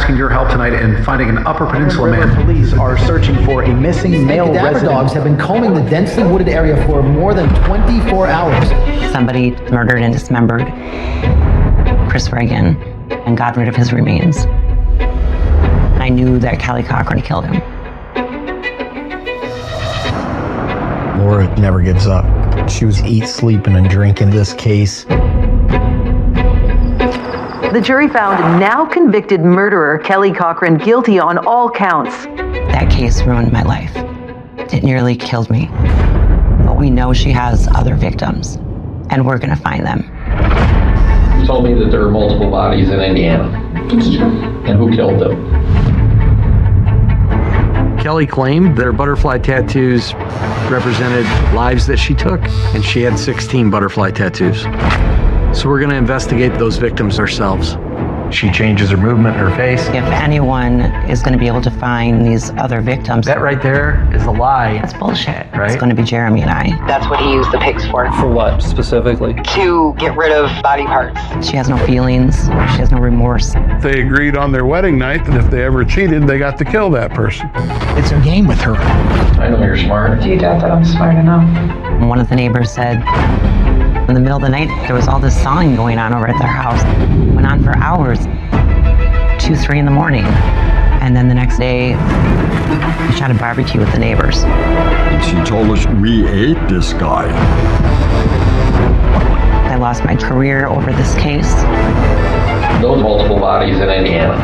asking your help tonight in finding an Upper Peninsula man. Police are searching for a missing male resident. Dogs have been combing the densely wooded area for more than 24 hours. Somebody murdered and dismembered Chris Reagan and got rid of his remains. I knew that Kelly Cochran killed him. Laura never gives up. She was eat, sleeping, and drinking this case. The jury found now convicted murderer Kelly Cochran guilty on all counts. That case ruined my life. It nearly killed me. But we know she has other victims, and we're gonna find them. You told me that there are multiple bodies in Indiana. It's true. And who killed them? Kelly claimed that her butterfly tattoos represented lives that she took, and she had 16 butterfly tattoos. So we're gonna investigate those victims ourselves. She changes her movement in her face. If anyone is gonna be able to find these other victims, That right there is a lie. that's bullshit. Right? It's gonna be Jeremy and I. That's what he used the pigs for. For what specifically? To get rid of body parts. She has no feelings, she has no remorse. They agreed on their wedding night that if they ever cheated, they got to kill that person. It's a game with her. I know you're smart. Do you doubt that I'm smart enough? And one of the neighbors said, in the middle of the night, there was all this sawing going on over at their house. It went on for hours, 2, 3 in the morning. And then the next day, we shot a barbecue with the neighbors. And she told us we ate this guy. I lost my career over this case. Those multiple bodies in Indiana.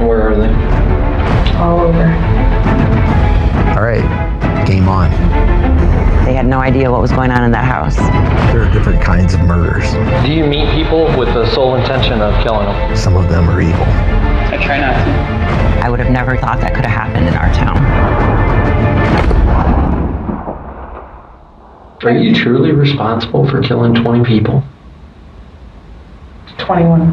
Where are they? All over. All right, game on. They had no idea what was going on in that house. There are different kinds of murders. Do you meet people with the sole intention of killing them? Some of them are evil. I try not to. I would have never thought that could have happened in our town. Are you truly responsible for killing 20 people? 21.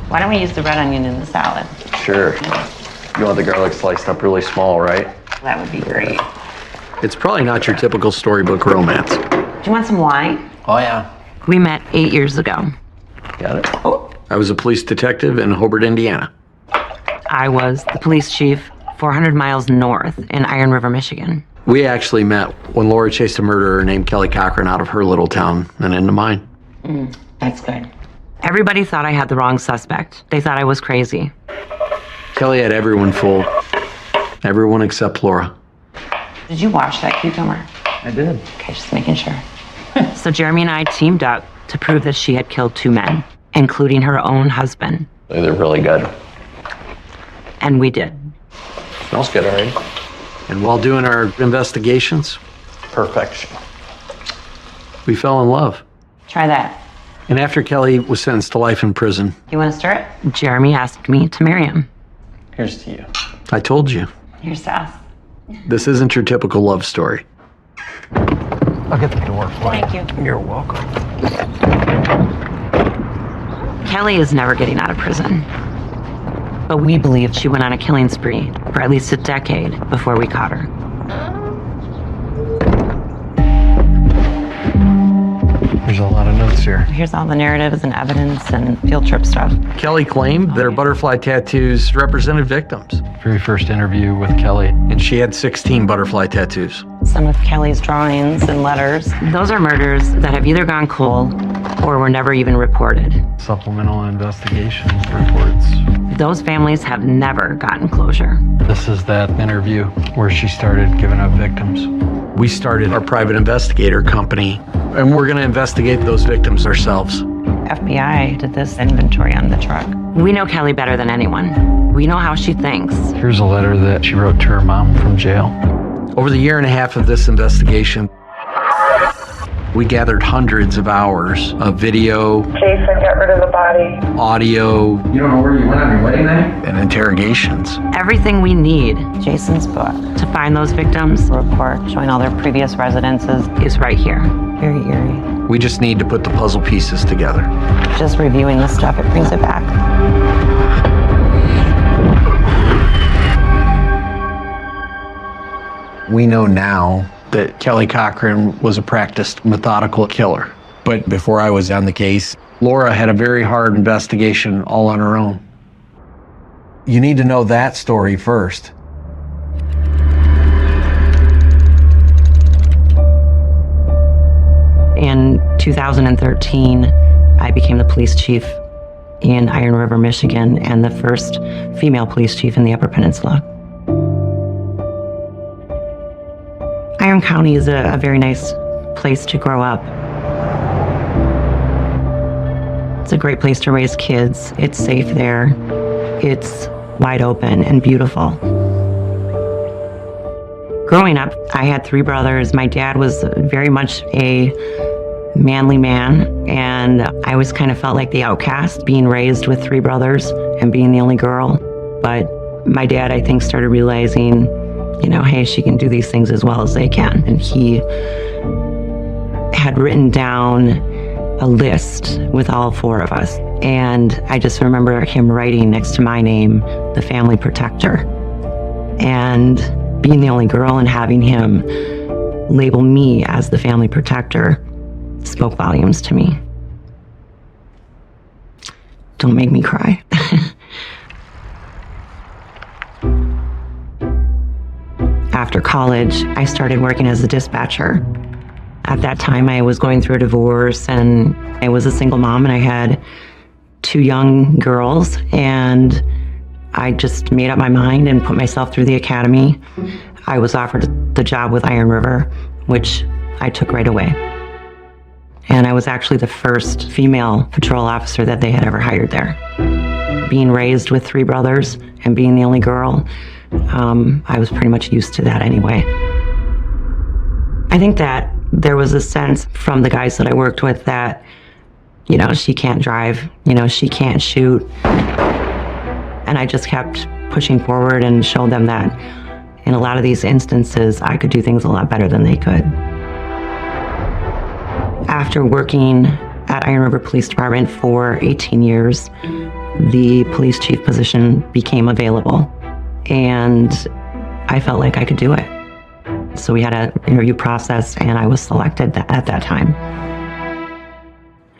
Why don't we use the red onion in the salad? Sure. You want the garlic sliced up really small, right? That would be great. It's probably not your typical storybook romance. Do you want some wine? Oh, yeah. We met 8 years ago. Got it. I was a police detective in Hobart, Indiana. I was the police chief 400 miles north in Iron River, Michigan. We actually met when Laura chased a murderer named Kelly Cochran out of her little town and into mine. That's good. Everybody thought I had the wrong suspect. They thought I was crazy. Kelly had everyone fooled. Everyone except Laura. Did you wash that cucumber? I did. Okay, just making sure. So Jeremy and I teamed up to prove that she had killed 2 men, including her own husband. They're really good. And we did. Smells good already. And while doing our investigations, Perfection. we fell in love. Try that. And after Kelly was sentenced to life in prison, You want to stir it? Jeremy asked me to marry him. Here's to you. I told you, Here's to us. this isn't your typical love story. I'll get the door for you. Thank you. You're welcome. Kelly is never getting out of prison. But we believed she went on a killing spree for at least a decade before we caught her. There's a lot of notes here. Here's all the narratives and evidence and field trip stuff. Kelly claimed that her butterfly tattoos represented victims, Very first interview with Kelly. and she had 16 butterfly tattoos. Some of Kelly's drawings and letters. Those are murders that have either gone cold or were never even reported. Supplemental investigation reports. Those families have never gotten closure. This is that interview where she started giving up victims. We started our private investigator company, and we're going to investigate those victims ourselves. FBI did this inventory on the truck. We know Kelly better than anyone. We know how she thinks. Here's a letter that she wrote to her mom from jail. Over the year and a half of this investigation, we gathered hundreds of hours of video, Jason, get rid of the body. audio, You don't know where you went on your wedding night? and interrogations. Everything we need, Jason's book, to find those victims, a report showing all their previous residences, is right here. Very eerie. We just need to put the puzzle pieces together. Just reviewing this stuff, it brings it back. We know now that Kelly Cochran was a practiced methodical killer. But before I was on the case, Laura had a very hard investigation all on her own. You need to know that story first. In 2013, I became the police chief in Iron River, Michigan, and the first female police chief in the Upper Peninsula. Iron County is a very nice place to grow up. It's a great place to raise kids. It's safe there. It's wide open and beautiful. Growing up, I had 3 brothers. My dad was very much a manly man, and I always kind of felt like the outcast, being raised with 3 brothers and being the only girl. But my dad, I think, started realizing, hey, she can do these things as well as they can. And he had written down a list with all 4 of us. And I just remember him writing next to my name, the family protector. And being the only girl and having him label me as the family protector spoke volumes to me. Don't make me cry. After college, I started working as a dispatcher. At that time, I was going through a divorce, and I was a single mom, and I had 2 young girls, and I just made up my mind and put myself through the academy. I was offered the job with Iron River, which I took right away. And I was actually the first female patrol officer that they had ever hired there. Being raised with 3 brothers and being the only girl, I was pretty much used to that anyway. I think that there was a sense from the guys that I worked with that, she can't drive, she can't shoot. And I just kept pushing forward and showed them that in a lot of these instances, I could do things a lot better than they could. After working at Iron River Police Department for 18 years, the police chief position became available, and I felt like I could do it. So we had an interview process, and I was selected at that time.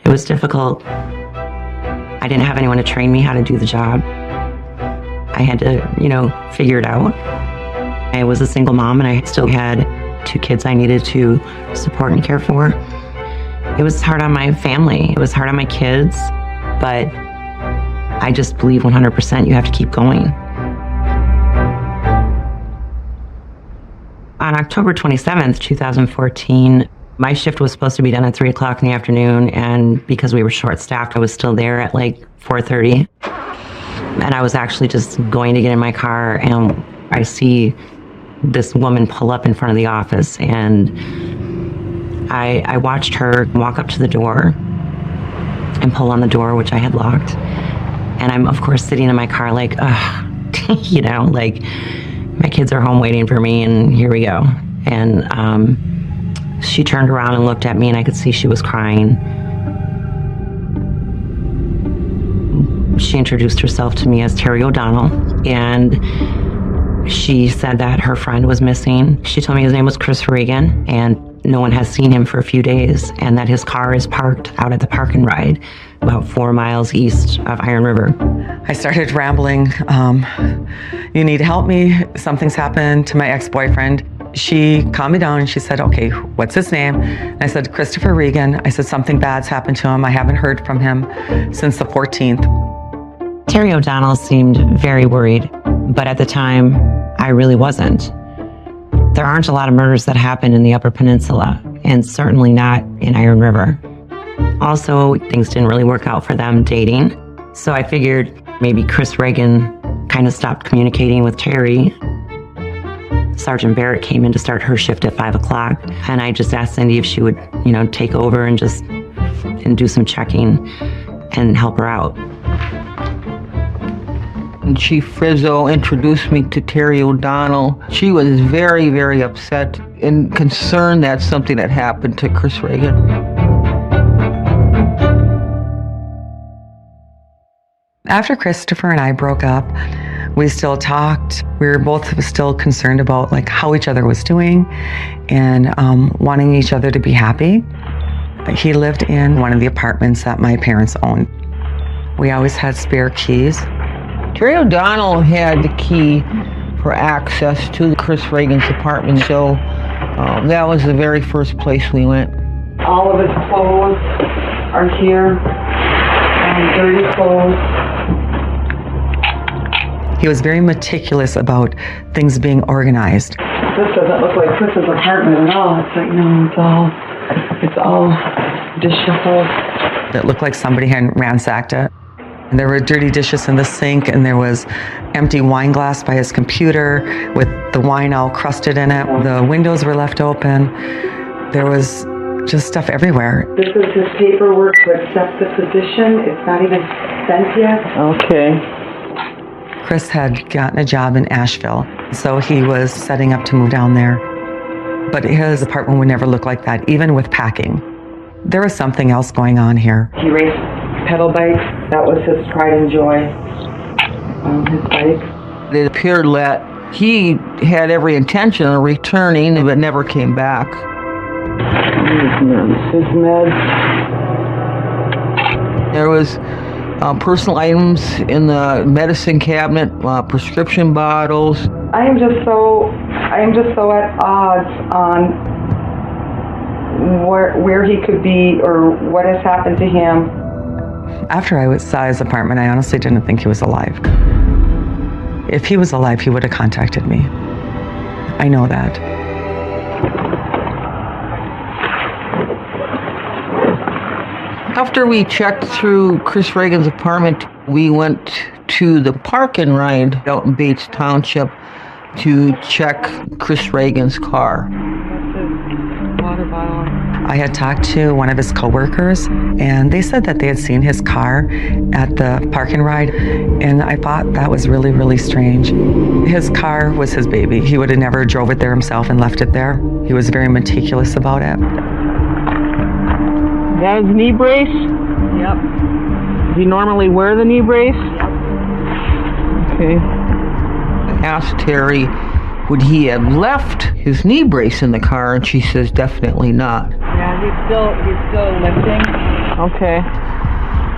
It was difficult. I didn't have anyone to train me how to do the job. I had to, figure it out. I was a single mom, and I still had 2 kids I needed to support and care for. It was hard on my family. It was hard on my kids, but I just believe 100% you have to keep going. On October 27th, 2014, my shift was supposed to be done at 3 o'clock in the afternoon, and because we were short-staffed, I was still there at like 4:30. And I was actually just going to get in my car, and I see this woman pull up in front of the office, and I watched her walk up to the door and pull on the door, which I had locked. And I'm, of course, sitting in my car like, ugh, like my kids are home waiting for me, and here we go. And she turned around and looked at me, and I could see she was crying. She introduced herself to me as Terry O'Donnell, and she said that her friend was missing. She told me his name was Chris Regan, and no one has seen him for a few days, and that his car is parked out at the Park and Ride about 4 miles east of Iron River. I started rambling. You need to help me. Something's happened to my ex-boyfriend. She calmed me down and she said, okay, what's his name? And I said, Christopher Regan. I said, something bad's happened to him. I haven't heard from him since the 14th. Terry O'Donnell seemed very worried, but at the time, I really wasn't. There aren't a lot of murders that happen in the Upper Peninsula, and certainly not in Iron River. Also, things didn't really work out for them dating, so I figured maybe Chris Regan kind of stopped communicating with Terry. Sergeant Barrett came in to start her shift at 5 o'clock, and I just asked Cindy if she would, take over and do some checking and help her out. And Chief Frizzo introduced me to Terry O'Donnell. She was very, very upset and concerned that something had happened to Chris Reagan. After Christopher and I broke up, we still talked. We were both still concerned about like how each other was doing and wanting each other to be happy. He lived in one of the apartments that my parents owned. We always had spare keys. Terry O'Donnell had the key for access to Chris Reagan's apartment, so that was the very first place we went. All of his clothes are here, dirty clothes. He was very meticulous about things being organized. This doesn't look like Chris's apartment at all. It's like, no, it's all disheveled. It looked like somebody had ransacked it. And there were dirty dishes in the sink, and there was empty wine glass by his computer with the wine all crusted in it. The windows were left open. There was just stuff everywhere. This is his paperwork to accept the position. It's not even sent yet. Okay. Chris had gotten a job in Asheville, so he was setting up to move down there. But his apartment would never look like that, even with packing. There was something else going on here. He raced pedal bikes. That was his pride and joy. His bike. It appeared that he had every intention of returning, but never came back. His meds. There was personal items in the medicine cabinet, prescription bottles. I am just so at odds on where he could be or what has happened to him. After I saw his apartment, I honestly didn't think he was alive. If he was alive, he would have contacted me. I know that. After we checked through Chris Reagan's apartment, we went to the park and ride out in Bates Township to check Chris Reagan's car. Water bottle. I had talked to one of his coworkers, and they said that they had seen his car at the park and ride, and I thought that was really, really strange. His car was his baby. He would have never drove it there himself and left it there. He was very meticulous about it. That his knee brace? Yep. Does he normally wear the knee brace? Yep. Okay. I asked Terry, would he have left his knee brace in the car, and she says definitely not. Yeah, he's still lifting. Okay.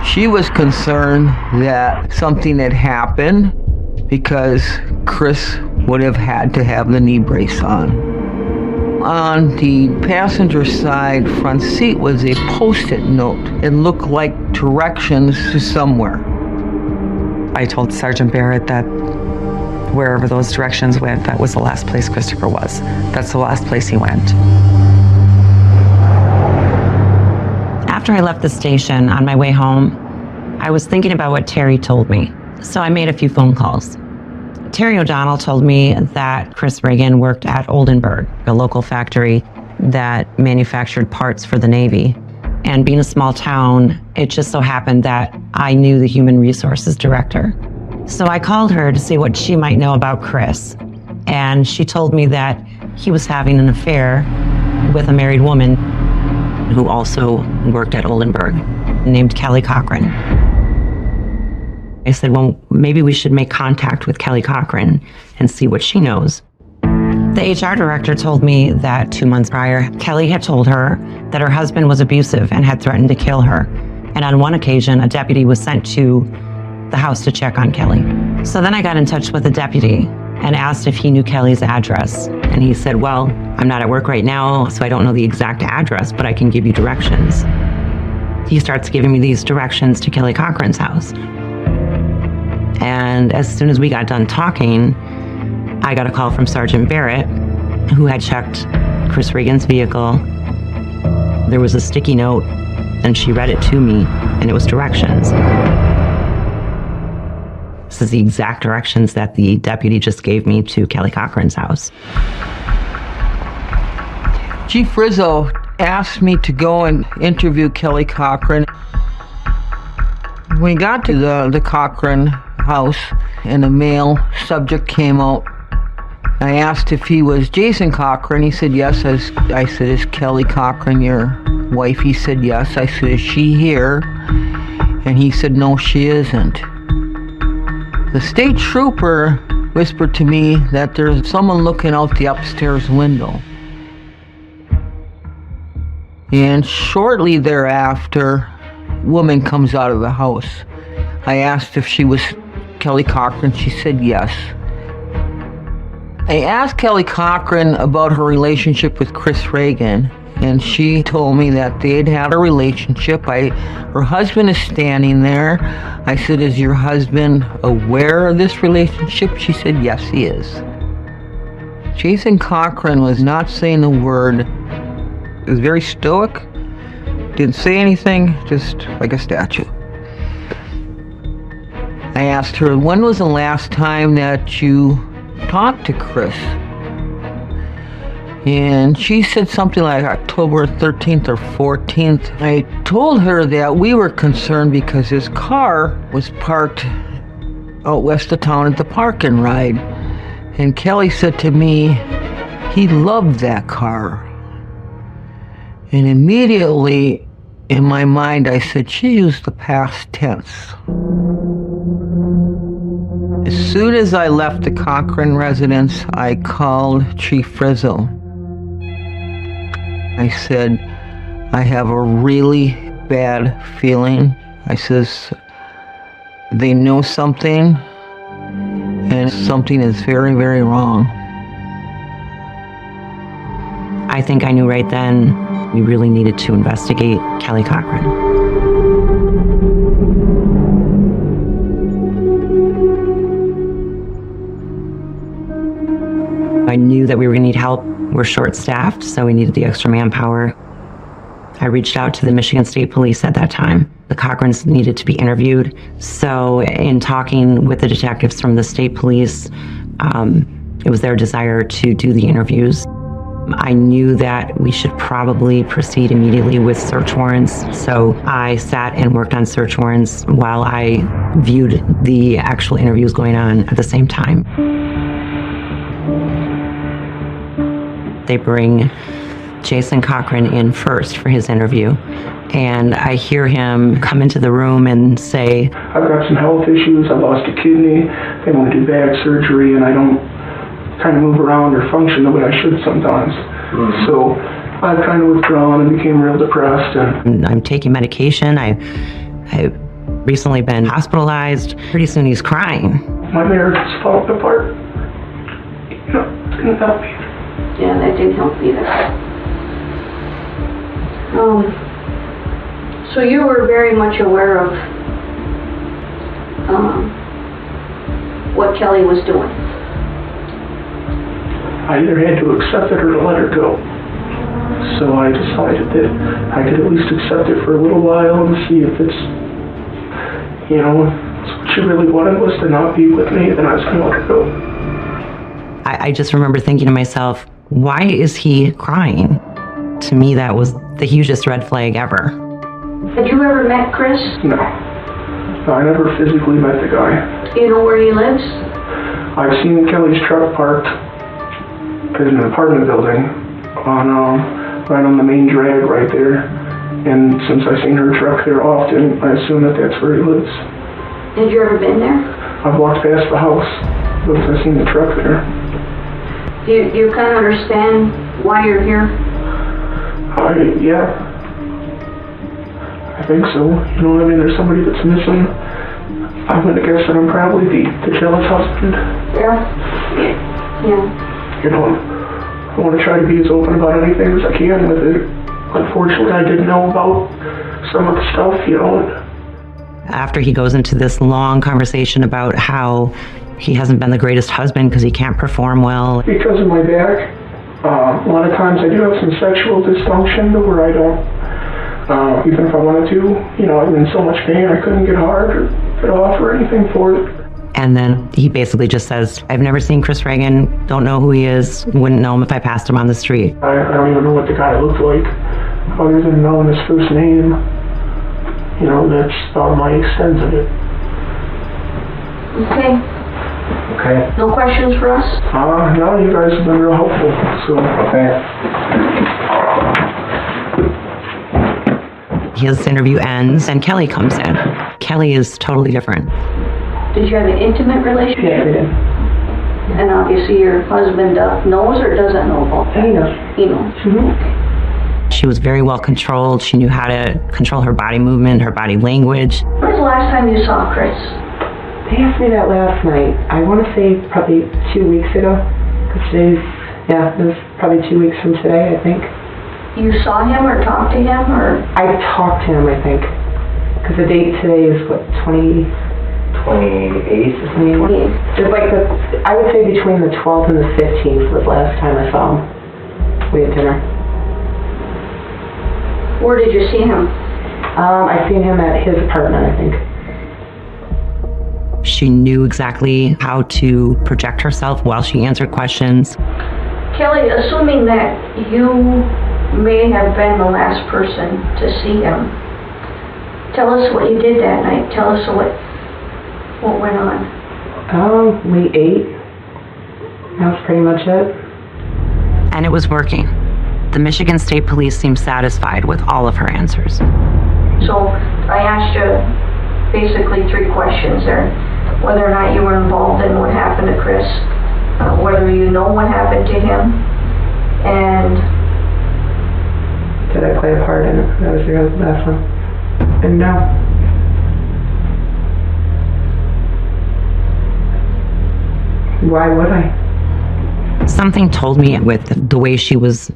She was concerned that something had happened because Chris would have had to have the knee brace on. On the passenger side front seat was a post-it note. It looked like directions to somewhere. I told Sergeant Barrett that wherever those directions went, that was the last place Christopher was. That's the last place he went. After I left the station on my way home, I was thinking about what Terry told me. So I made a few phone calls. Terry O'Donnell told me that Chris Reagan worked at Oldenburg, a local factory that manufactured parts for the Navy. And being a small town, it just so happened that I knew the human resources director. So I called her to see what she might know about Chris. And she told me that he was having an affair with a married woman who also worked at Oldenburg, named Kelly Cochran. I said, well, maybe we should make contact with Kelly Cochran and see what she knows. The HR director told me that 2 months prior, Kelly had told her that her husband was abusive and had threatened to kill her. And on one occasion, a deputy was sent to the house to check on Kelly. So then I got in touch with the deputy and asked if he knew Kelly's address. And he said, well, I'm not at work right now, so I don't know the exact address, but I can give you directions. He starts giving me these directions to Kelly Cochran's house. And as soon as we got done talking, I got a call from Sergeant Barrett, who had checked Chris Reagan's vehicle. There was a sticky note, and she read it to me, and it was directions. This is the exact directions that the deputy just gave me to Kelly Cochran's house. Chief Frizzo asked me to go and interview Kelly Cochran. When we got to the Cochran house, and a male subject came out. I asked if he was Jason Cochran. He said yes. I said, is Kelly Cochran your wife? He said yes. I said, is she here? And he said, no, she isn't. The state trooper whispered to me that there's someone looking out the upstairs window. And shortly thereafter, a woman comes out of the house. I asked if she was Kelly Cochran. She said yes. I asked Kelly Cochran about her relationship with Chris Reagan, and she told me that they'd had a relationship. Her husband is standing there. I said, is your husband aware of this relationship? She said, yes, he is. Jason Cochran was not saying a word. He was very stoic. Didn't say anything, just like a statue. I asked her, when was the last time that you talked to Chris? And she said something like October 13th or 14th. I told her that we were concerned because his car was parked out west of town at the park and ride. And Kelly said to me, he loved that car. And immediately in my mind I said, she used the past tense. As soon as I left the Cochran residence, I called Chief Rizzo. I said, I have a really bad feeling. I says, they know something, and something is very, very wrong. I think I knew right then we really needed to investigate Kelly Cochran. I knew that we were going to need help. We're short-staffed, so we needed the extra manpower. I reached out to the Michigan State Police at that time. The Cochrans needed to be interviewed. So in talking with the detectives from the state police, it was their desire to do the interviews. I knew that we should probably proceed immediately with search warrants. So I sat and worked on search warrants while I viewed the actual interviews going on at the same time. They bring Jason Cochran in first for his interview, and I hear him come into the room and say, I've got some health issues, I lost a kidney, they want to do back surgery, and I don't kind of move around or function the way I should sometimes. So I've kind of withdrawn and became real depressed. And I'm taking medication. I've recently been hospitalized. Pretty soon he's crying. My marriage is falling apart. You know, it didn't help me. Yeah, that didn't help either. So you were very much aware of what Kelly was doing. I either had to accept it or to let her go. So I decided that I could at least accept it for a little while and see if it's, you know, what she really wanted was to not be with me, then I was going to let her go. I just remember thinking to myself, why is he crying? To me, that was the hugest red flag ever. Had you ever met Chris? No. No, I never physically met the guy. Do you know where he lives? I've seen Kelly's truck parked in an apartment building on right on the main drag right there. And since I've seen her truck there often, I assume that that's where he lives. Had you ever been there? I've walked past the house, but I've seen the truck there. Do you kind of understand why you're here? Yeah. I think so. You know what I mean? There's somebody that's missing. I'm going to guess that I'm probably the jealous husband. Yeah. Yeah. You know, I want to try to be as open about anything as I can with it. Unfortunately, I didn't know about some of the stuff, you know. After he goes into this long conversation about how he hasn't been the greatest husband because he can't perform well. Because of my back, a lot of times I do have some sexual dysfunction to where I don't, even if I wanted to, you know, I'm in so much pain I couldn't get hard or get off or anything for it. And then he basically just says, I've never seen Chris Reagan, don't know who he is, wouldn't know him if I passed him on the street. I don't even know what the guy looked like, other than knowing his first name. You know, that's about my extent of it. Okay. Okay. No questions for us? No, you guys have been real helpful, so. Okay. His interview ends and Kelly comes in. Kelly is totally different. Did you have an intimate relationship? Yes, we did. And obviously your husband knows or doesn't know about that? He knows. He knows. Mm-hmm. She was very well controlled. She knew how to control her body movement, her body language. When was the last time you saw Chris? They asked me that last night. I want to say probably 2 weeks ago. Because today's, it was probably 2 weeks from today, I think. You saw him or talked to him or? I talked to him, I think. Because the date today is what, 28th? 28th. It's like I would say between the 12th and the 15th was the last time I saw him. We had dinner. Where did you see him? I seen him at his apartment, I think. She knew exactly how to project herself while she answered questions. Kelly, assuming that you may have been the last person to see him, tell us what you did that night. Tell us what went on. We ate. That was pretty much it. And it was working. The Michigan State Police seemed satisfied with all of her answers. So I asked you basically 3 questions there. Whether or not you were involved in what happened to Chris, whether you know what happened to him, and did I play a part in it? That was the last one. And no. Why would I? Something told me with the way she was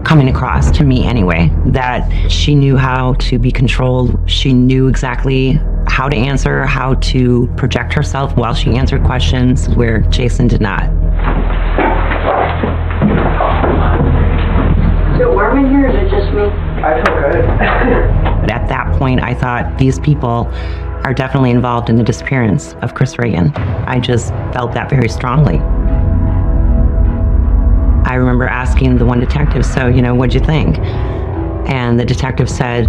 coming across, to me anyway, that she knew how to be controlled. She knew exactly how to answer, how to project herself while she answered questions where Jason did not. Is it warm in here or is it just me? I feel good. But at that point, I thought these people are definitely involved in the disappearance of Chris Reagan. I just felt that very strongly. I remember asking the one detective, so, what'd you think? And the detective said,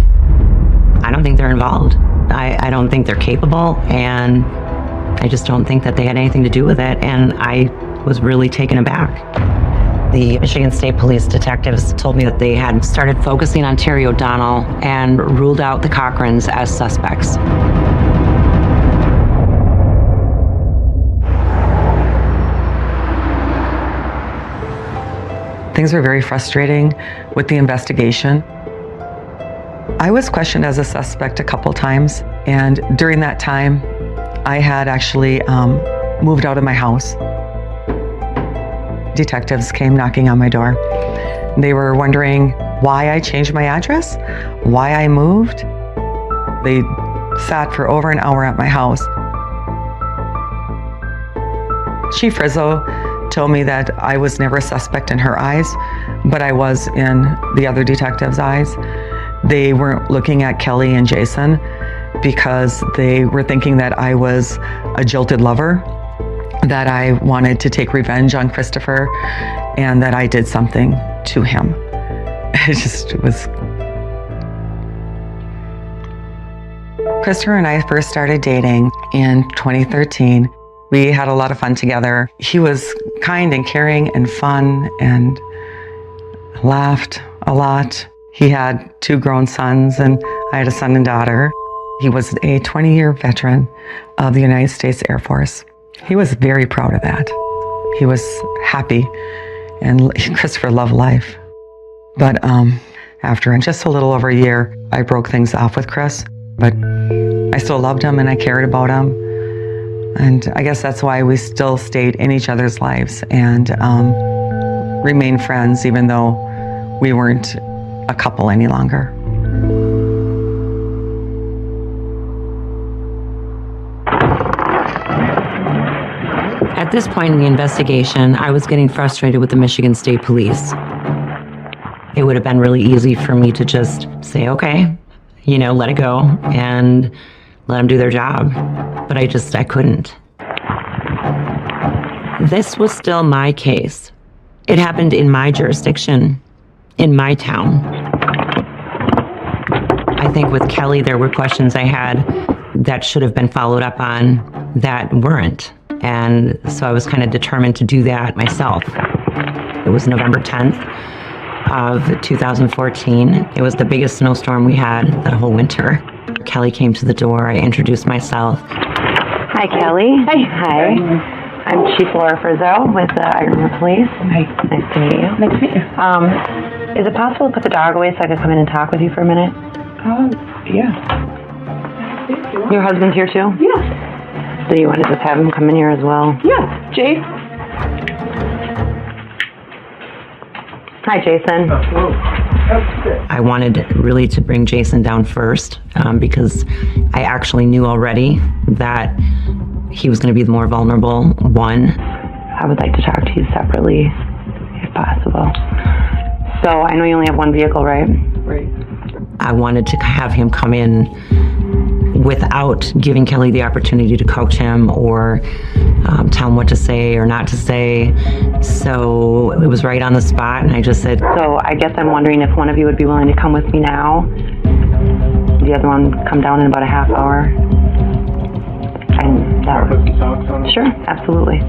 I don't think they're involved. I don't think they're capable, and I just don't think that they had anything to do with it, and I was really taken aback. The Michigan State Police detectives told me that they had started focusing on Terry O'Donnell and ruled out the Cochrans as suspects. Things were very frustrating with the investigation. I was questioned as a suspect a couple times, and during that time, I had actually moved out of my house. Detectives came knocking on my door. They were wondering why I changed my address, why I moved. They sat for over an hour at my house. Chief Rizzo told me that I was never a suspect in her eyes, but I was in the other detectives' eyes. They weren't looking at Kelly and Jason because they were thinking that I was a jilted lover, that I wanted to take revenge on Christopher, and that I did something to him. It was. Christopher and I first started dating in 2013. We had a lot of fun together. He was kind and caring and fun and laughed a lot. He had 2 grown sons and I had a son and daughter. He was a 20-year veteran of the United States Air Force. He was very proud of that. He was happy, and Christopher loved life. But after just a little over a year, I broke things off with Chris, but I still loved him and I cared about him. And I guess that's why we still stayed in each other's lives and remained friends, even though we weren't a couple any longer. At this point in the investigation, I was getting frustrated with the Michigan State Police. It would have been really easy for me to just say, okay, let it go and let them do their job. But I couldn't. This was still my case. It happened in my jurisdiction, in my town. I think with Kelly, there were questions I had that should have been followed up on that weren't. And so I was kind of determined to do that myself. It was November 10th of 2014. It was the biggest snowstorm we had that whole winter. Kelly came to the door. I introduced myself. Hi, Kelly. Hi. I'm Chief Laura Frizzo with the Iron River Police. Hi. Nice to meet you. Nice to meet you. Is it possible to put the dog away so I could come in and talk with you for a minute? Yeah. Your husband's here too? Yeah. So you want to just have him come in here as well? Yeah. Jay? Hi, Jason. Hello. I wanted really to bring Jason down first because I actually knew already that he was going to be the more vulnerable one. I would like to talk to you separately, if possible. So I know you only have one vehicle, right? Right. I wanted to have him come in without giving Kelly the opportunity to coach him or tell him what to say or not to say. So it was right on the spot, and I just said, So I guess I'm wondering if one of you would be willing to come with me now. The other one come down in about a half hour. Sure, absolutely.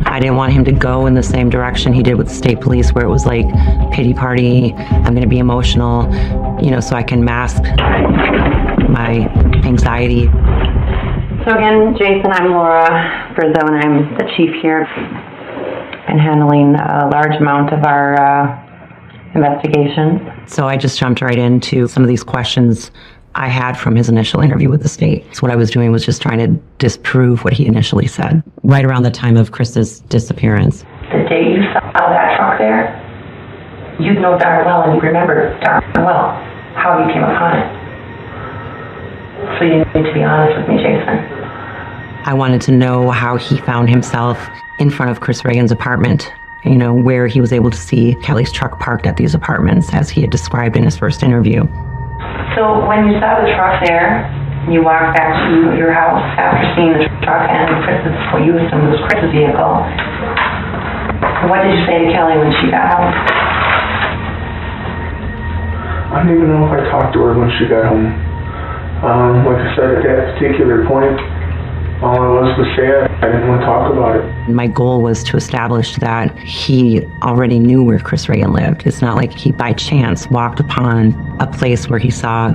I didn't want him to go in the same direction he did with the state police, where it was like pity party, I'm going to be emotional, so I can mask my anxiety. So again, Jason, I'm Laura Frizzo, and I'm the chief here. Been handling a large amount of our investigations. So I just jumped right into some of these questions I had from his initial interview with the state. So what I was doing was just trying to disprove what he initially said, right around the time of Chris's disappearance. The day you saw that truck there, you know darn well, and you remember darn well how you came upon it. So you need to be honest with me, Jason. I wanted to know how he found himself in front of Chris Reagan's apartment, where he was able to see Kelly's truck parked at these apartments, as he had described in his first interview. So when you saw the truck there, you walked back to your house after seeing the truck and what you assumed was Chris's vehicle. What did you say to Kelly when she got home? I don't even know if I talked to her when she got home. Like I said, at that particular point, all I was sad. I didn't want to talk about it. My goal was to establish that he already knew where Chris Reagan lived. It's not like he by chance walked upon a place where he saw,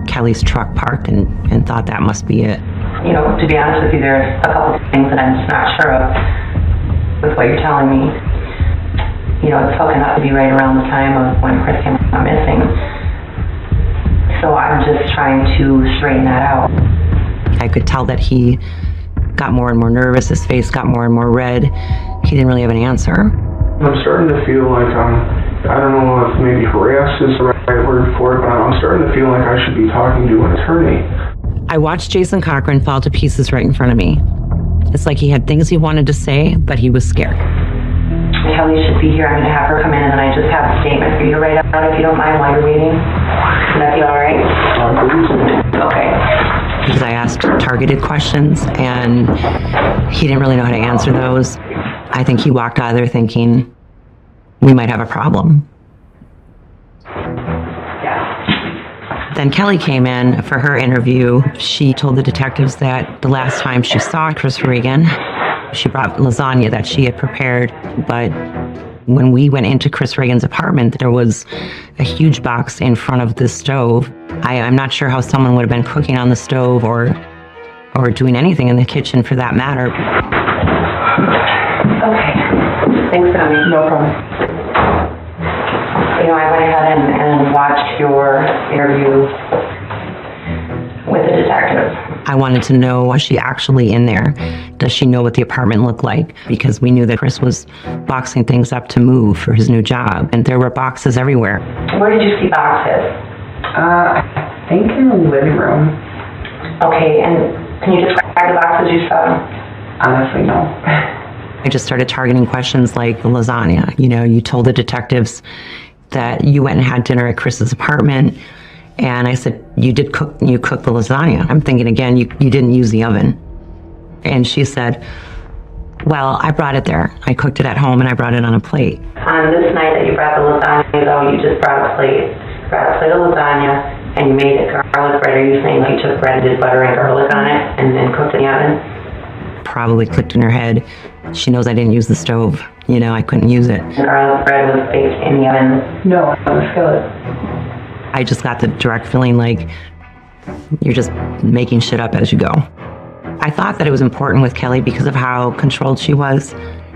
Kelly's truck parked and thought that must be it. To be honest with you, there's a couple of things that I'm just not sure of with what you're telling me. It's hooking up to be right around the time of when Chris came out missing. So I'm just trying to straighten that out. I could tell that he got more and more nervous. His face got more and more red. He didn't really have an answer. I'm starting to feel like I don't know if maybe harassed is the right word for it, but I'm starting to feel like I should be talking to an attorney. I watched Jason Cochran fall to pieces right in front of me. It's like he had things he wanted to say, but he was scared. Kelly should be here. I'm going to have her come in, and then I just have a statement for you to write out if you don't mind while you're waiting. Would that be all right? Okay. Because I asked targeted questions, and he didn't really know how to answer those. I think he walked out of there thinking, we might have a problem. Then Kelly came in for her interview. She told the detectives that the last time she saw Chris Reagan, she brought lasagna that she had prepared, but when we went into Chris Reagan's apartment, there was a huge box in front of the stove. I'm not sure how someone would have been cooking on the stove or doing anything in the kitchen for that matter. Okay. Thanks for coming. No problem. I went ahead and watched your interview with the detective. I wanted to know, was she actually in there? Does she know what the apartment looked like? Because we knew that Chris was boxing things up to move for his new job, and there were boxes everywhere. Where did you see boxes? I think in the living room. Okay, and can you describe the boxes you saw? Honestly, no. I just started targeting questions like lasagna. You told the detectives that you went and had dinner at Chris's apartment. And I said, you cooked the lasagna. I'm thinking again, you didn't use the oven. And she said, well, I brought it there. I cooked it at home and I brought it on a plate. On this night that you brought the lasagna, though, you just brought a plate. You brought a plate of lasagna and you made it garlic bread, are you saying you took bread and did butter and garlic on it and then cooked it in the oven? Probably clicked in her head. She knows I didn't use the stove. You know, I couldn't use it. The garlic bread was baked in the oven? No, on the skillet. I just got the direct feeling like you're just making shit up as you go. I thought that it was important with Kelly because of how controlled she was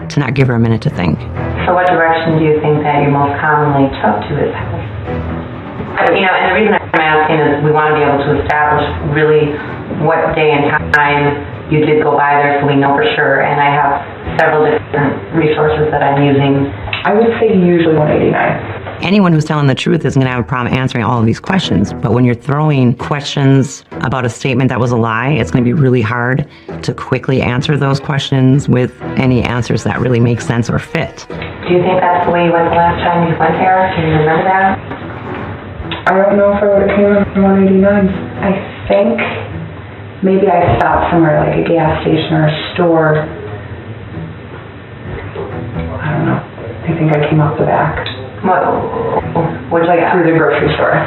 to not give her a minute to think. So what direction do you think that you most commonly took to his house? You know, and the reason I'm asking is we want to be able to establish really what day and time you did go by there so we know for sure, and I have several different resources that I'm using. I would say usually 189. Anyone who's telling the truth isn't going to have a problem answering all of these questions, but when you're throwing questions about a statement that was a lie, it's going to be really hard to quickly answer those questions with any answers that really make sense or fit. Do you think that's the way you went the last time you went there? Can you remember that? I don't know if I would have came up from 189. I think maybe I stopped somewhere like a gas station or a store. I don't know. I think I came up the back. Which way? Through the grocery store.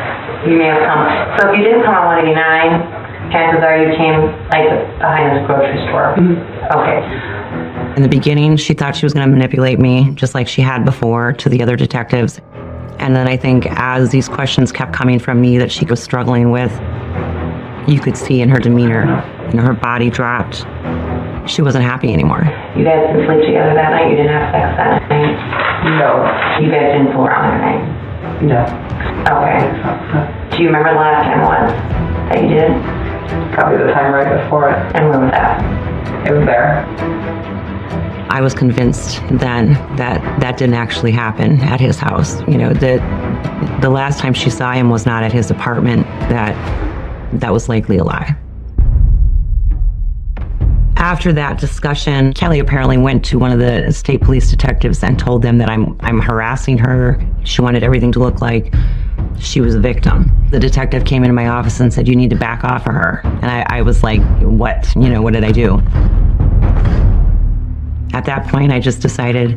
You may have come. So if you didn't come on 189, chances are you came like behind this grocery store. Mm-hmm. Okay. In the beginning, she thought she was going to manipulate me, just like she had before, to the other detectives. And then I think as these questions kept coming from me that she was struggling with, you could see in her demeanor, you know, her body dropped. She wasn't happy anymore. You guys didn't sleep together that night? You didn't have sex that night? No. You guys didn't fool around that night? No. Okay. Do you remember the last time it was that you did? Probably the time right before it. And where was that? It was there. I was convinced then that that didn't actually happen at his house. You know, that the last time she saw him was not at his apartment, that was likely a lie. After that discussion, Kelly apparently went to one of the state police detectives and told them that I'm harassing her. She wanted everything to look like she was a victim. The detective came into my office and said, "You need to back off of her." And I was like, what? You know, what did I do? At that point, I just decided,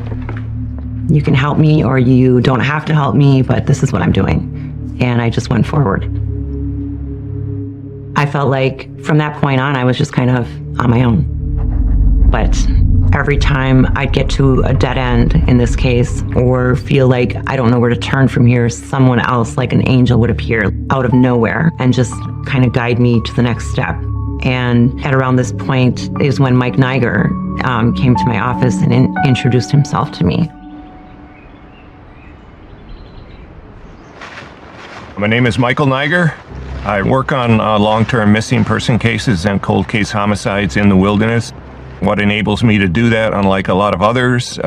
you can help me or you don't have to help me, but this is what I'm doing. And I just went forward. I felt like from that point on, I was just kind of on my own. But every time I'd get to a dead end in this case or feel like I don't know where to turn from here, someone else like an angel would appear out of nowhere and just kind of guide me to the next step. And at around this point is when Mike Niger came to my office and introduced himself to me. My name is Michael Niger. I work on long-term missing person cases and cold case homicides in the wilderness. What enables me to do that, unlike a lot of others,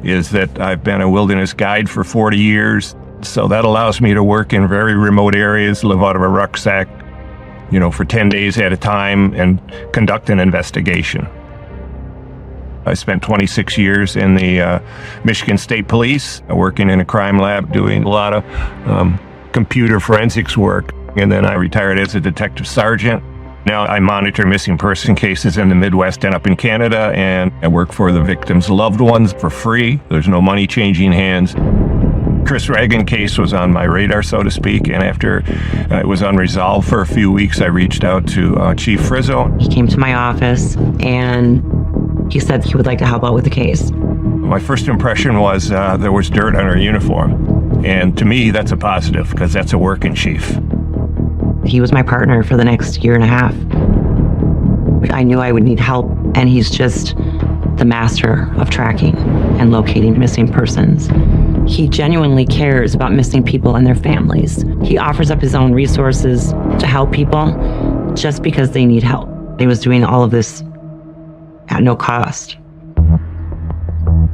is that I've been a wilderness guide for 40 years. So that allows me to work in very remote areas, live out of a rucksack, you know, for 10 days at a time and conduct an investigation. I spent 26 years in the Michigan State Police, working in a crime lab, doing a lot of computer forensics work. And then I retired as a detective sergeant. Now I monitor missing person cases in the Midwest and up in Canada, and I work for the victims' loved ones for free. There's no money changing hands. Chris Reagan case was on my radar, so to speak, and after it was unresolved for a few weeks, I reached out to Chief Frizzo. He came to my office and he said he would like to help out with the case. My first impression was there was dirt on her uniform, and to me that's a positive because that's a working chief. He was my partner for the next year and a half. I knew I would need help, and he's just the master of tracking and locating missing persons. He genuinely cares about missing people and their families. He offers up his own resources to help people just because they need help. He was doing all of this at no cost.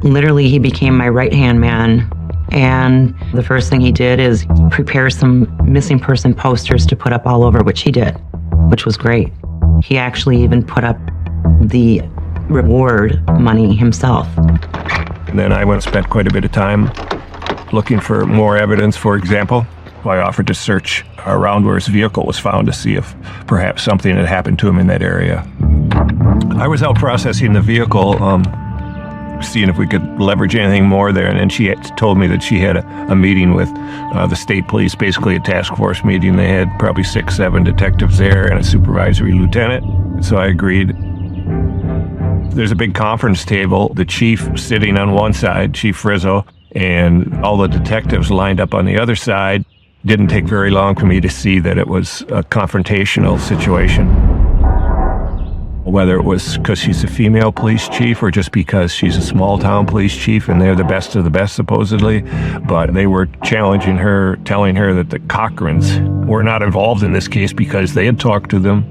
Literally, he became my right-hand man. And the first thing he did is prepare some missing person posters to put up all over, which he did, which was great. He actually even put up the reward money himself. And then I went and spent quite a bit of time looking for more evidence. For example, I offered to search around where his vehicle was found to see if perhaps something had happened to him in that area. I was out processing the vehicle seeing if we could leverage anything more there. And then she had told me that she had a meeting with the state police, basically a task force meeting. They had probably 6, 7 detectives there and a supervisory lieutenant. So I agreed. There's a big conference table, the chief sitting on one side, Chief Rizzo, and all the detectives lined up on the other side. Didn't take very long for me to see that it was a confrontational situation. Whether it was because she's a female police chief or just because she's a small town police chief and they're the best of the best, supposedly. But they were challenging her, telling her that the Cochrans were not involved in this case because they had talked to them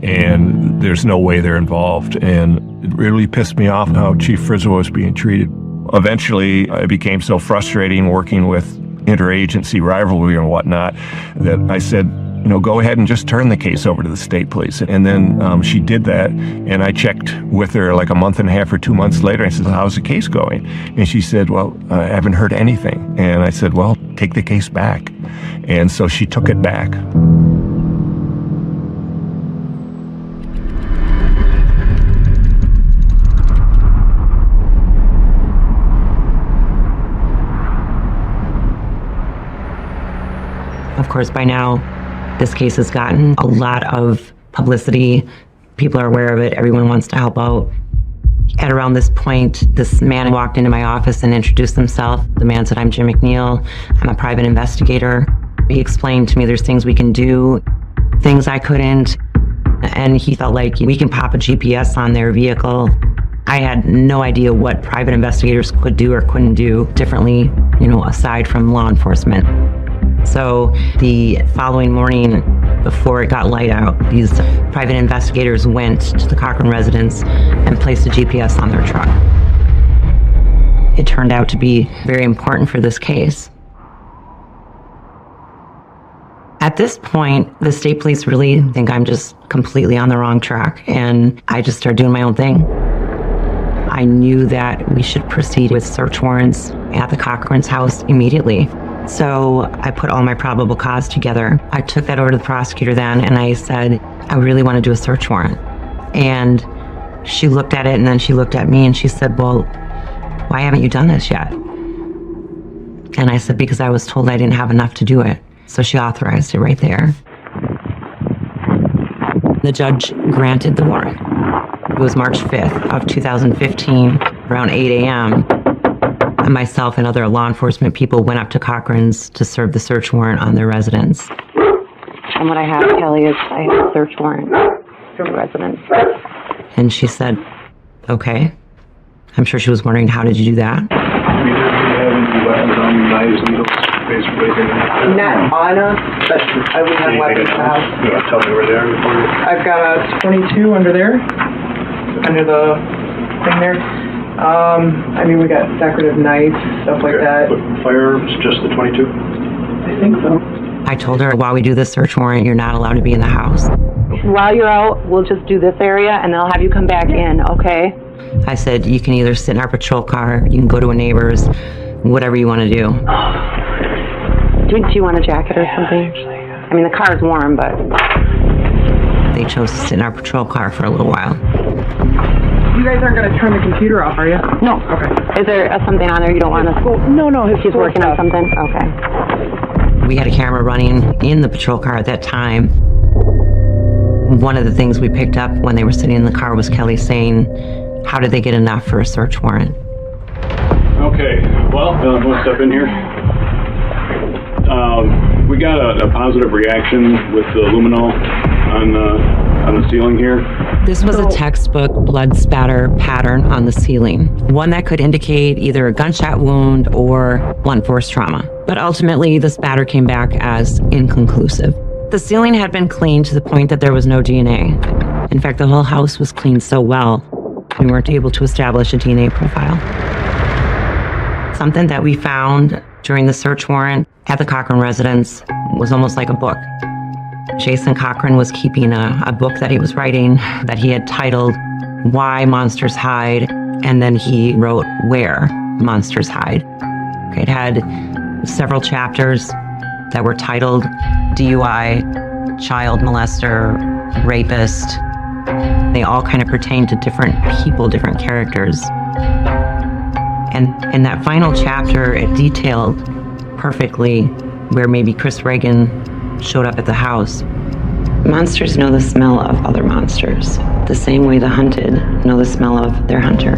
and there's no way they're involved. And it really pissed me off how Chief Rizzo was being treated. Eventually, it became so frustrating working with interagency rivalry and whatnot that I said, go ahead and just turn the case over to the state police. And then she did that, and I checked with her like a month and a half or 2 months later. I said, how's the case going? And she said, well, I haven't heard anything. And I said, well, take the case back. And so she took it back. Of course, by now, this case has gotten a lot of publicity. People are aware of it. Everyone wants to help out. At around this point, this man walked into my office and introduced himself. The man said, I'm Jim McNeil. I'm a private investigator. He explained to me there's things we can do, things I couldn't. And he felt like we can pop a GPS on their vehicle. I had no idea what private investigators could do or couldn't do differently, aside from law enforcement. So the following morning, before it got light out, these private investigators went to the Cochran residence and placed a GPS on their truck. It turned out to be very important for this case. At this point, the state police really think I'm just completely on the wrong track, and I just started doing my own thing. I knew that we should proceed with search warrants at the Cochran's house immediately. So I put all my probable cause together. I took that over to the prosecutor then, and I said, I really want to do a search warrant. And she looked at it, and then she looked at me, and she said, well, why haven't you done this yet? And I said, because I was told I didn't have enough to do it. So she authorized it right there. The judge granted the warrant. It was March 5th of 2015, around 8 a.m., and myself and other law enforcement people went up to Cochran's to serve the search warrant on their residence. And what I have, Kelly, is I have a search warrant for the residence. And she said, okay. I'm sure she was wondering, how did you do that? Do you have any weapons on you, knives, needles, basically? Not on us, but I would have weapons in the house. You want to tell me where they are in the corner? I've got a 22 under there, under the thing there. We got decorative knives, stuff like that. But firearms, just the 22? I think so. I told her, while we do the search warrant, you're not allowed to be in the house. While you're out, we'll just do this area, and they'll have you come back in, okay? I said, you can either sit in our patrol car, you can go to a neighbor's, whatever you want to do. Do you want a jacket or something? The car's warm, but... They chose to sit in our patrol car for a little while. You guys aren't going to turn the computer off, are you? No. Okay. Is there something on there you don't want us? No, She's working on something? Okay. We had a camera running in the patrol car at that time. One of the things we picked up when they were sitting in the car was Kelly saying, how did they get enough for a search warrant? Okay, well, we'll step in here. We got a positive reaction with the luminol on the ceiling here. This was a textbook blood spatter pattern on the ceiling, one that could indicate either a gunshot wound or blunt force trauma. But ultimately, the spatter came back as inconclusive. The ceiling had been cleaned to the point that there was no DNA. In fact, the whole house was cleaned so well, we weren't able to establish a DNA profile. Something that we found during the search warrant at the Cochran residence was almost like a book. Jason Cochran was keeping a book that he was writing that he had titled Why Monsters Hide, and then he wrote Where Monsters Hide. It had several chapters that were titled DUI, child molester, rapist. They all kind of pertain to different people, different characters. And in that final chapter, it detailed perfectly where maybe Chris Reagan showed up at the house. Monsters know the smell of other monsters, the same way the hunted know the smell of their hunter.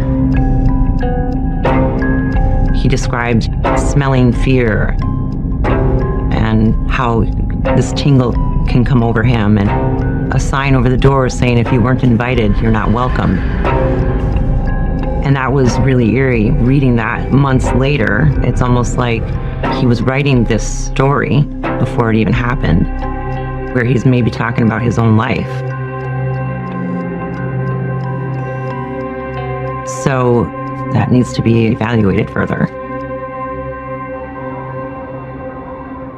He described smelling fear and how this tingle can come over him, and a sign over the door saying if you weren't invited, you're not welcome. And that was really eerie. Reading that months later, it's almost like he was writing this story before it even happened, where he's maybe talking about his own life. So that needs to be evaluated further.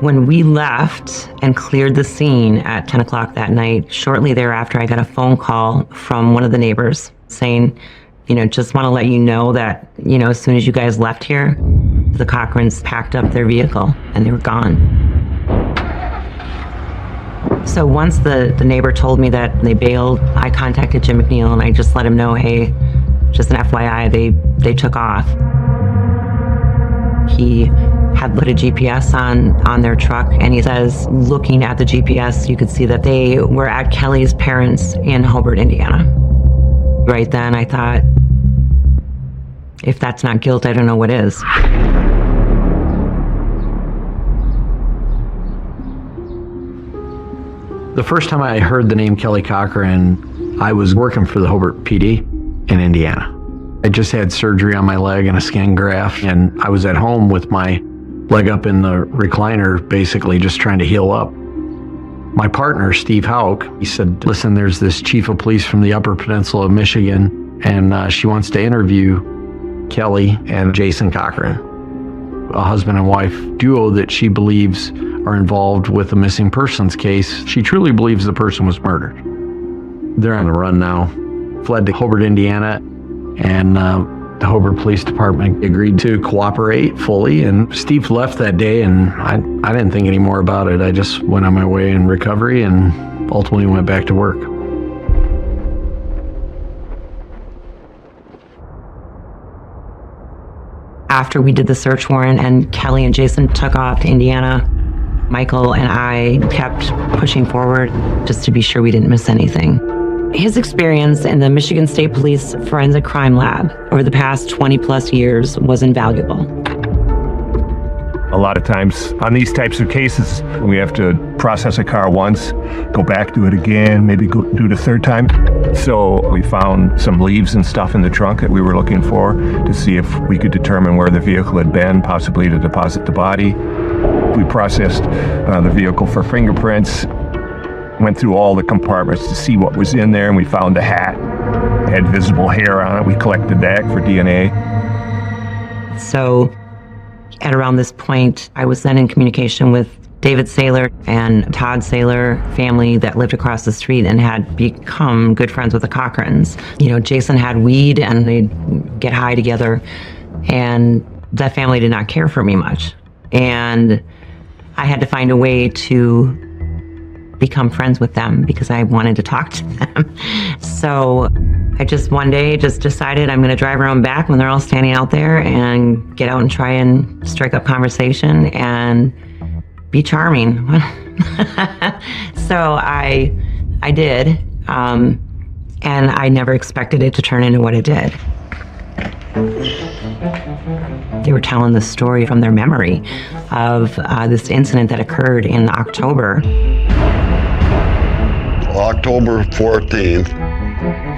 When we left and cleared the scene at 10 o'clock that night, shortly thereafter, I got a phone call from one of the neighbors saying, just want to let you know that, as soon as you guys left here, the Cochrans packed up their vehicle and they were gone. So once the neighbor told me that they bailed, I contacted Jim McNeil and I just let him know, hey, just an FYI, they took off. He had put a GPS on their truck, and he says, looking at the GPS, you could see that they were at Kelly's parents in Hobart, Indiana. Right then, I thought, if that's not guilt, I don't know what is. The first time I heard the name Kelly Cochran, I was working for the Hobart PD in Indiana. I just had surgery on my leg and a skin graft, and I was at home with my leg up in the recliner, basically just trying to heal up. My partner, Steve Hauk, he said, listen, there's this chief of police from the Upper Peninsula of Michigan, and she wants to interview Kelly and Jason Cochran, a husband and wife duo that she believes are involved with a missing persons case. She truly believes the person was murdered. They're on the run now, fled to Hobart, Indiana, and the Hobart Police Department agreed to cooperate fully, and Steve left that day, and I didn't think any more about it. I just went on my way in recovery and ultimately went back to work. After we did the search warrant and Kelly and Jason took off to Indiana, Michael and I kept pushing forward just to be sure we didn't miss anything. His experience in the Michigan State Police Forensic Crime Lab over the past 20 plus years was invaluable. A lot of times on these types of cases, we have to process a car once, go back, do it again, maybe go do it a third time. So we found some leaves and stuff in the trunk that we were looking for to see if we could determine where the vehicle had been, possibly to deposit the body. We processed the vehicle for fingerprints, went through all the compartments to see what was in there, and we found a hat. It had visible hair on it. We collected that for DNA. So at around this point, I was then in communication with David Saylor and Todd Saylor family that lived across the street and had become good friends with the Cochrans. Jason had weed and they'd get high together, and that family did not care for me much. And I had to find a way to become friends with them because I wanted to talk to them. So I just one day decided I'm going to drive around back when they're all standing out there and get out and try and strike up conversation and be charming. So I did, and I never expected it to turn into what it did. They were telling the story from their memory of this incident that occurred in October 14th.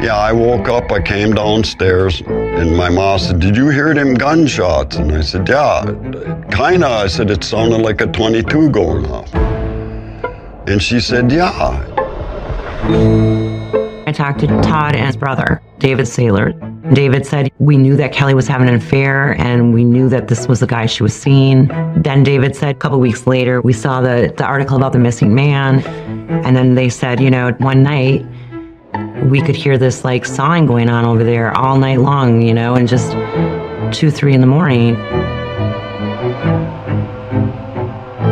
Yeah, I woke up, I came downstairs, and my mom said, "Did you hear them gunshots?" And I said, "Yeah, kinda." I said, "It sounded like a 22 going off." And she said, "Yeah." I talked to Todd and his brother, David Saylor. David said, we knew that Kelly was having an affair and we knew that this was the guy she was seeing. Then David said, a couple weeks later, we saw the article about the missing man. And then they said, one night we could hear this sawing going on over there all night long, and just 2, 3 in the morning.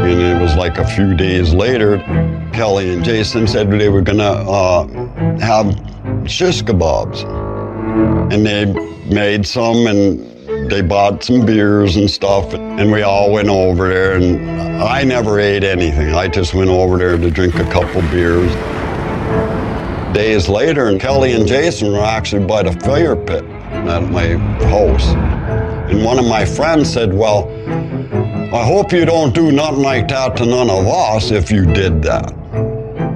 And it was like a few days later, Kelly and Jason said they were gonna have shish kebabs. And they made some, and they bought some beers and stuff, and we all went over there, and I never ate anything. I just went over there to drink a couple beers. Days later, and Kelly and Jason were actually by the fire pit at my house. And one of my friends said, well, I hope you don't do nothing like that to none of us if you did that.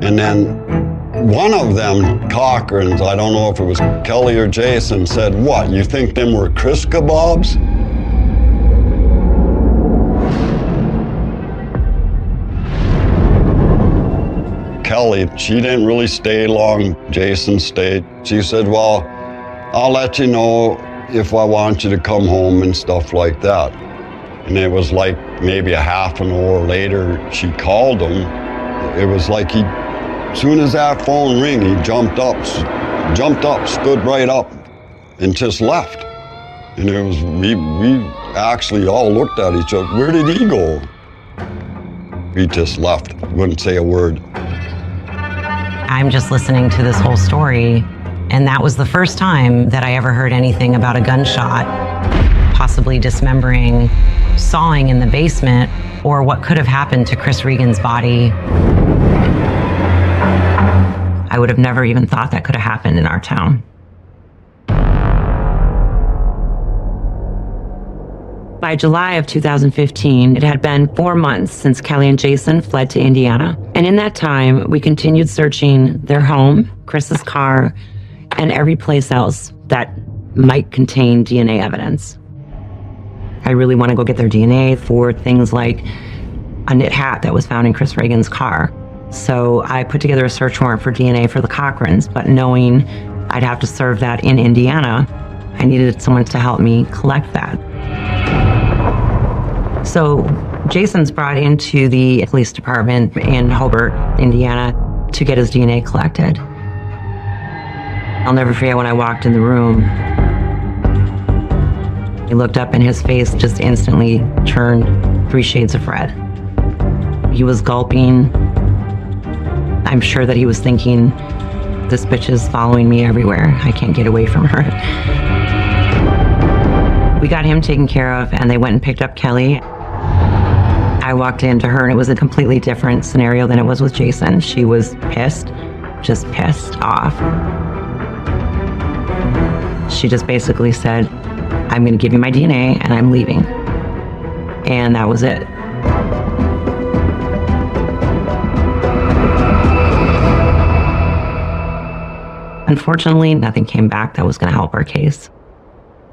And then one of them, Cochrans, I don't know if it was Kelly or Jason, said, what, you think them were Chris kebabs? Kelly, she didn't really stay long. Jason stayed. She said, well, I'll let you know if I want you to come home and stuff like that. And it was like maybe a half an hour later, she called him. It was like as soon as that phone rang, he jumped up, stood right up, and just left. And it was, we actually all looked at each other. Where did he go? He just left, wouldn't say a word. I'm just listening to this whole story, and that was the first time that I ever heard anything about a gunshot, possibly dismembering, sawing in the basement, or what could have happened to Chris Regan's body. I would have never even thought that could have happened in our town. By July of 2015, it had been 4 months since Kelly and Jason fled to Indiana. And in that time, we continued searching their home, Chris's car, and every place else that might contain DNA evidence. I really want to go get their DNA for things like a knit hat that was found in Chris Regan's car. So I put together a search warrant for DNA for the Cochrans, but knowing I'd have to serve that in Indiana, I needed someone to help me collect that. So Jason's brought into the police department in Hobart, Indiana, to get his DNA collected. I'll never forget when I walked in the room. He looked up and his face just instantly turned 3 shades of red. He was gulping. I'm sure that he was thinking, this bitch is following me everywhere. I can't get away from her. We got him taken care of, and they went and picked up Kelly. I walked into her, and it was a completely different scenario than it was with Jason. She was pissed, just pissed off. She just basically said, I'm going to give you my DNA, and I'm leaving. And that was it. Unfortunately, nothing came back that was going to help our case.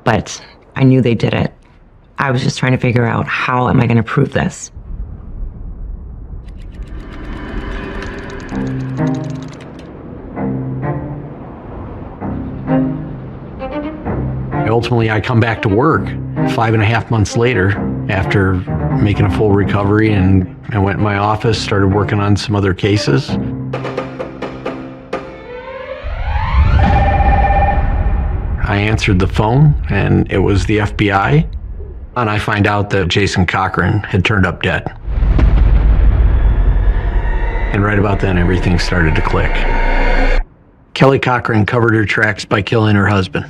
But I knew they did it. I was just trying to figure out, how am I going to prove this? Ultimately, I come back to work 5.5 months later after making a full recovery, and I went in my office, started working on some other cases. I answered the phone, and it was the FBI. And I find out that Jason Cochran had turned up dead. And right about then, everything started to click. Kelly Cochran covered her tracks by killing her husband.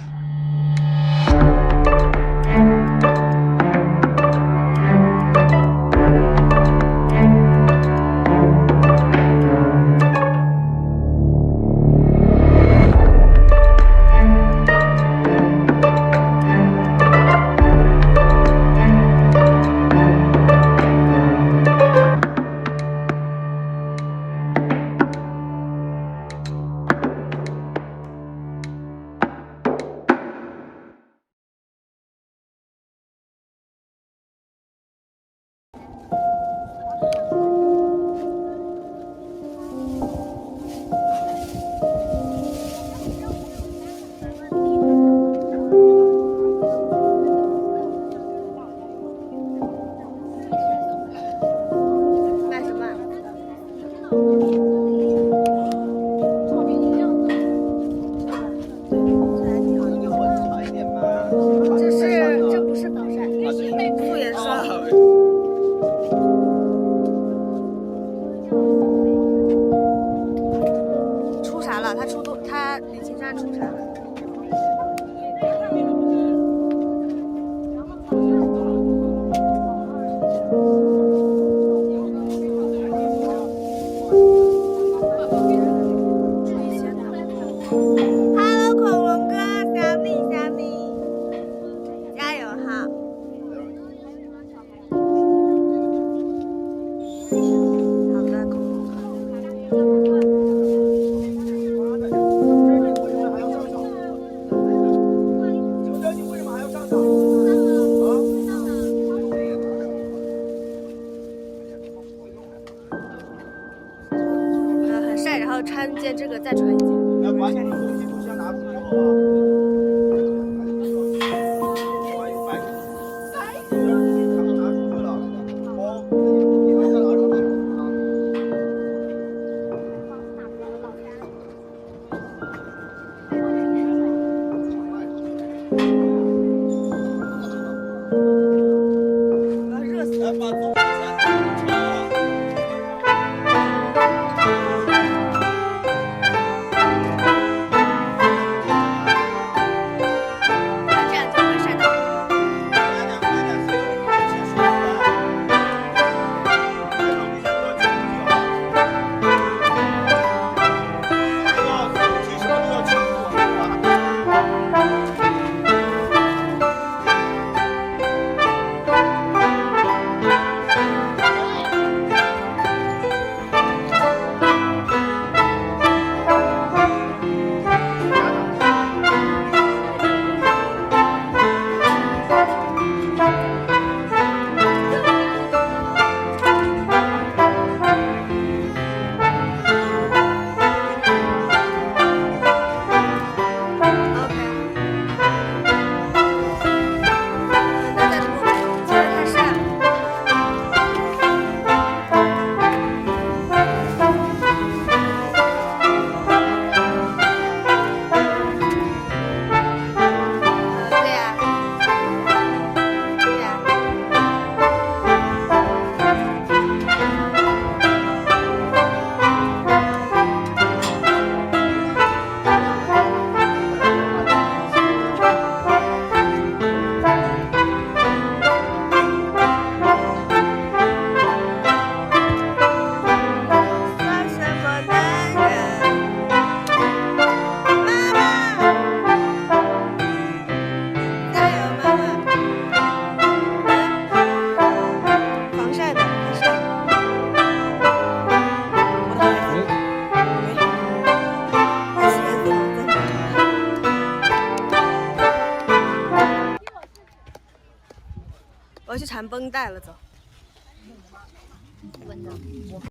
很晒，然后穿件这个再穿一件。我要去缠绷带了，走。